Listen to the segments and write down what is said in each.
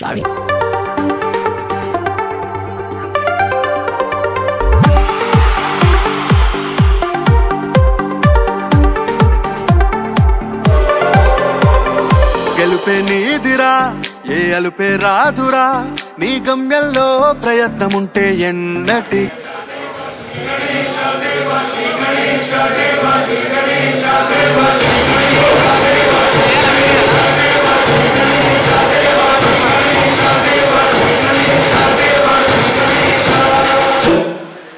Sorry. గెలుపే నీదిరా ఏ అలుపే రాదురా నీ గమ్యంలో ప్రయత్నముంటే ఎన్నటి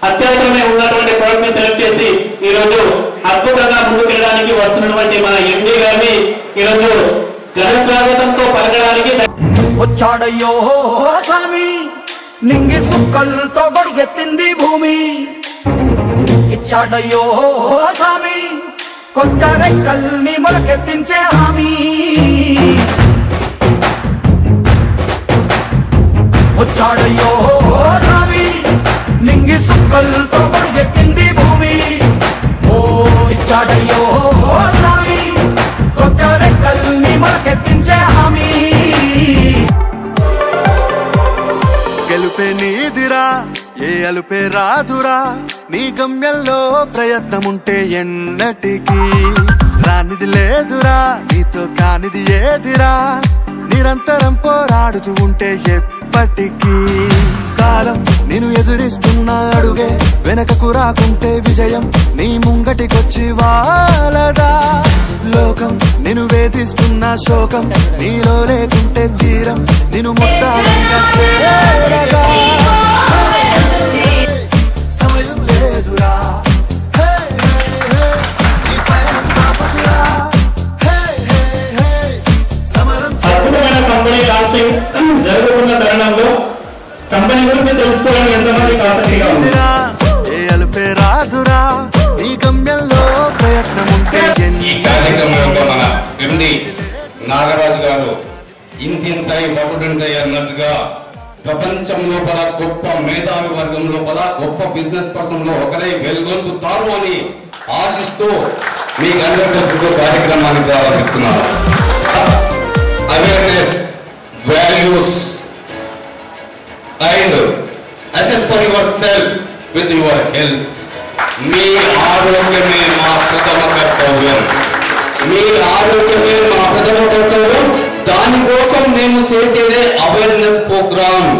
అత్యవసరమే ఉన్నటువంటి ప్రోడక్ట్ ని సెలెక్ట్ చేసి ఈ రోజు అద్భుతంగా ముందుకెళ్ళడానికి వస్తున్నటువంటి మన ఎండి గారిని ఈ రోజు ఘన స్వాగతంతో పలకడానికి వచ్చాడయ్యో స్వామి నింగి సుక్కలతో గొడిగెత్తింది భూమి ఇచ్చాడయ్యో స్వామి కొత్త రెక్కల్ని మొలకెత్తించే హామీ వచ్చాడయ్యో స్వామి నింగి సుక్కలతో గొడిగెత్తింది భూమి ఓ ఇచ్చాడయ్యో స్వామి కొత్త రెక్కల్ని మొలకెత్తించే హామీ గెలుపే నీదిరా ఏ అలుపే రాదురా నీ గమ్యంలో ప్రయత్నముంటే ఎన్నటికీ రానిది లేదురా నీతో కానిది ఏదిరా నిరంతరం పోరాడుతూ ఉంటే ఎప్పటికీ కాలం నేను ఎదురిస్తున్న అడుగే వెనకకు రాకుంటే విజయం నీ ముంగటికొచ్చి వాలదా లోకం నేను వేధిస్తున్న శోకం నీలో లేకుంటే తీరం నేను ముట్టాలంగా చేరగా సమయం లేదురా అద్భుతమైన కంపెనీ లాంచింగ్ జరుగుతున్న తరుణంలో కంపెనీ గురించి తెలుసుకోవడానికి ఎంతమందికి ఆసక్తిగా ఉంది ఏ అలుపే రాదురా నీ గమ్యంలో ప్రయత్నముంటే ఈ కార్యక్రమంలో మన ఎండి నాగరాజు గారు ఇంతింతై బటుడింతై అన్నట్టుగా ప్రపంచం లోపల గొప్ప మేధావి వర్గం లోపల గొప్ప బిజినెస్ పర్సన్ లో ఒకరై వెలుగొందుతారు అని ఆశిస్తూ మీకు అందరికీ కార్యక్రమాన్ని ప్రారంభిస్తున్నారు. Awareness, values and assess for your self with your health. మీ ఆరోగ్యమే మా ప్రథమ కర్తవ్యం. మీ ఆరోగ్యమే మా ప్రథమ కర్తవ్యం. దానికోసం మేము చేసేదే అవేర్నెస్ ప్రోగ్రామ్.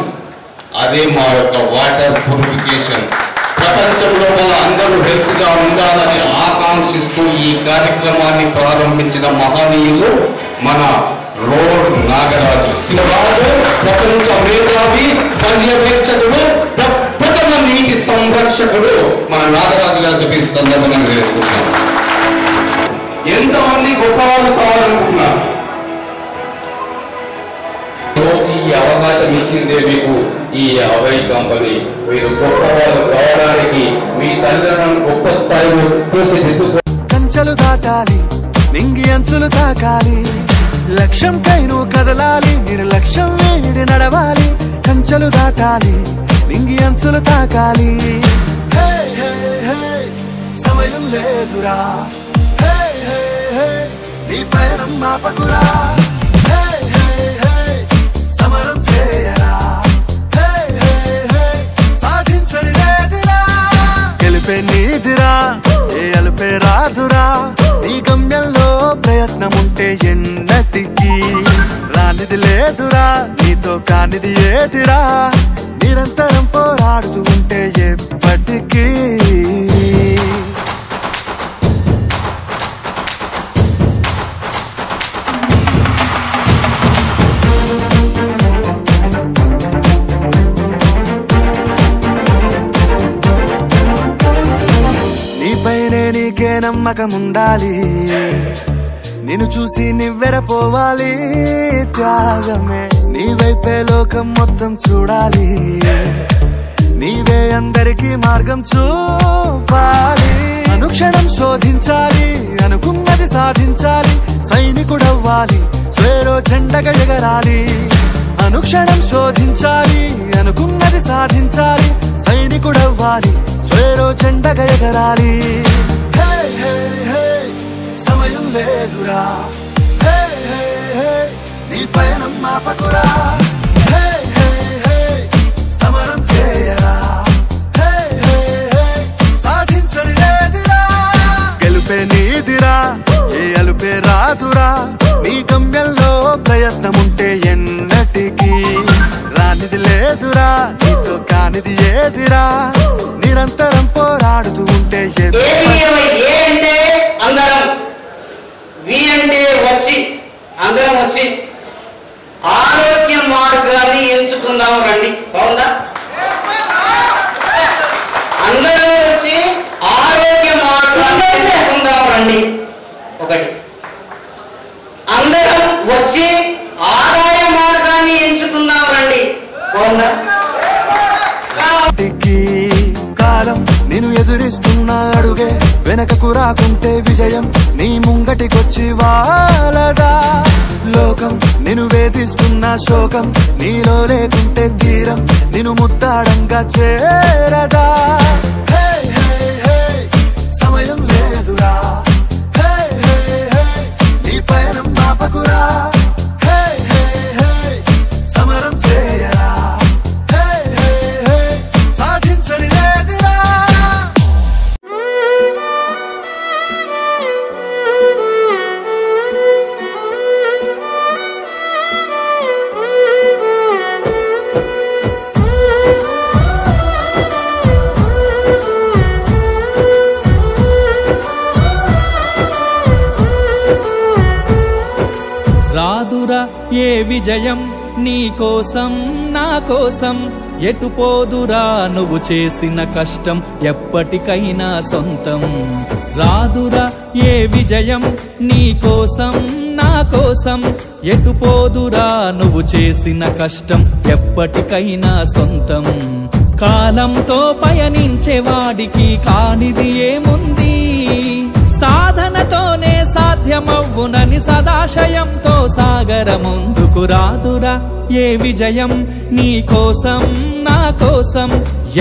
అదే మా యొక్క వాటర్ ప్యూరిఫికేషన్. ప్రపంచంలో అందరూ హెల్త్ గా ఉండాలని ఆకాంక్షిస్తూ ఈ కార్యక్రమాన్ని ప్రారంభించిన మహనీయులు మన రోడ్ నాగరాజు శివరాజు. ప్రపంచ మేధావి, పర్యవేక్షకుడు, ప్రథమ నీటి సంరక్షకుడు మన నాగరాజు గారు చెప్పి సందర్భంగా చేసుకుంటున్నాం. ఎంతమంది గొప్ప వాళ్ళు కావాలనుకుంటున్నారు. ఈ అవకాశం ఇచ్చిందే మీకు ఈ అవై కంపెనీ. మీరు గొప్ప వాళ్ళు కావడానికి మీ తల్లిదండ్రులను గొప్ప స్థాయిలో తీర్చిదిద్దుకో. కంచెలు దాటాలి, నింగి అంచులు తాకాలి, లక్ష్యం కైను కదలాలి, నిర్లక్ష్యం వీడి నడవాలి. కంచెలు దాటాలి, నింగి అంచులు తాకాలి. సమయం లేదురా నీ పయనం మాపకురా. సమరం చేయరా సాధించని లేదురా. గెలిపే నీదిరా ఏ అలుపే రాదురా నీ గమ్యంలో ప్రయత్నముంటే ఎన్నటికీ రానిది లేదురా నీతో కానిది ఏదిరా నిరంతరం పోరాడుతూ ఉంటే ఎప్పటికీ. నీపైనే నీకే నమ్మకం ఉండాలి, నిన్ను చూసి నివ్వెరపోవాలి. త్యాగమే నీ వైపే లోకం మొత్తం చూడాలి, నీవే అందరికీ మార్గం చూపాలి. అనుక్షణం శోధించాలి, అనుకున్నది సాధించాలి, సైనికుడవ్వాలి, స్వేరో జెండగా ఎగరాలి. అనుక్షణం శోధించాలి, అనుకున్నది సాధించాలి, సైనికుడవ్వాలి, స్వేరో జెండగా ఎగరాలి. సమయం లేదురా నీ పయనం మాపకురా. నీ గమ్యంలో ప్రయత్నం ఉంటే ఎన్నటికీ రానిది లేదురా, నీతో కానిది ఏదిరా, నిరంతరం పోరాడుతూ ఉంటే అందరం వచ్చి ఆరోగ్య మార్గాన్ని ఎంచుకుందాం రండి. బాగుందా? అందరూ వచ్చి ఆరోగ్య మార్గాన్ని ఎంచుకుందాం రండి. ఒకటి. అందరం వచ్చి ఆదాయ మార్గాన్ని ఎంచుకుందాం రండి. బాగుందా? కాలం నేను ఎదురిస్తున్నా అడుగే వెనకకు రాకుంటే విజయం నీ ముంగటికొచ్చి వాలదా. లోకం నేను వేధిస్తున్న శోకం నీలో లేకుంటే తీరం నేను ముద్దాడంగా చేరదా. సమయం లేదురా, నీ పయనం పాపకురా, సమరం చేయరా, సాధించని లేదురా. రాదురా ఏ విజయం నీ కోసం నా కోసం, ఎటుపోదురా నువ్వు చేసిన కష్టం ఎప్పటికైనా సొంతం. రాదురా ఏ విజయం నీ కోసం నా కోసం, ఎటుపోదురా నువ్వు చేసిన కష్టం ఎప్పటికైనా సొంతం. కాలంతో పయనించే వాడికి కానిది ఏముంది, సాధనతోనే సాధ్యమవ్వునని సదాశయంతో సాగర ముందుకు. రాదురా ఏ విజయం నీ కోసం నా కోసం,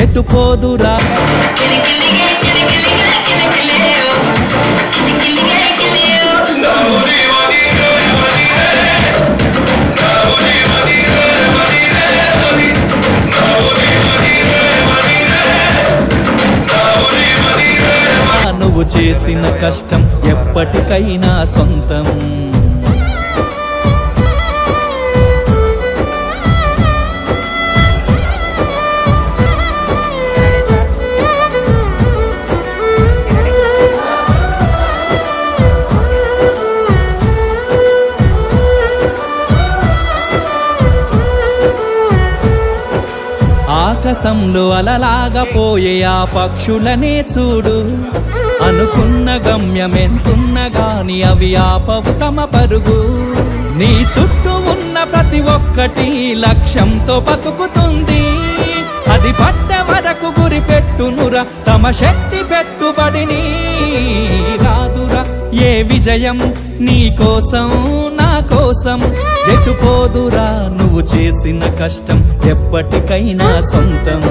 ఎటుపోదురా. నువ్వు చేసిన కష్టం ఎప్పటికైనా సొంతం. ఆకాశంలో అలలాగా పోయే ఆ పక్షులనే చూడు, అనుకున్న గమ్యమెంతున్న గాని అవి ఆపవు తమ పరుగు. నీ చుట్టూ ఉన్న ప్రతి ఒక్కటి లక్ష్యంతో బతుకుతుంది, అది పట్ట వరకు గురి పెట్టునురా తమ శక్తి పెట్టుబడిని. రాదురా ఏ విజయం నీ కోసం నా కోసం, ఎటుపోదురా నువ్వు చేసిన కష్టం ఎప్పటికైనా సొంతం.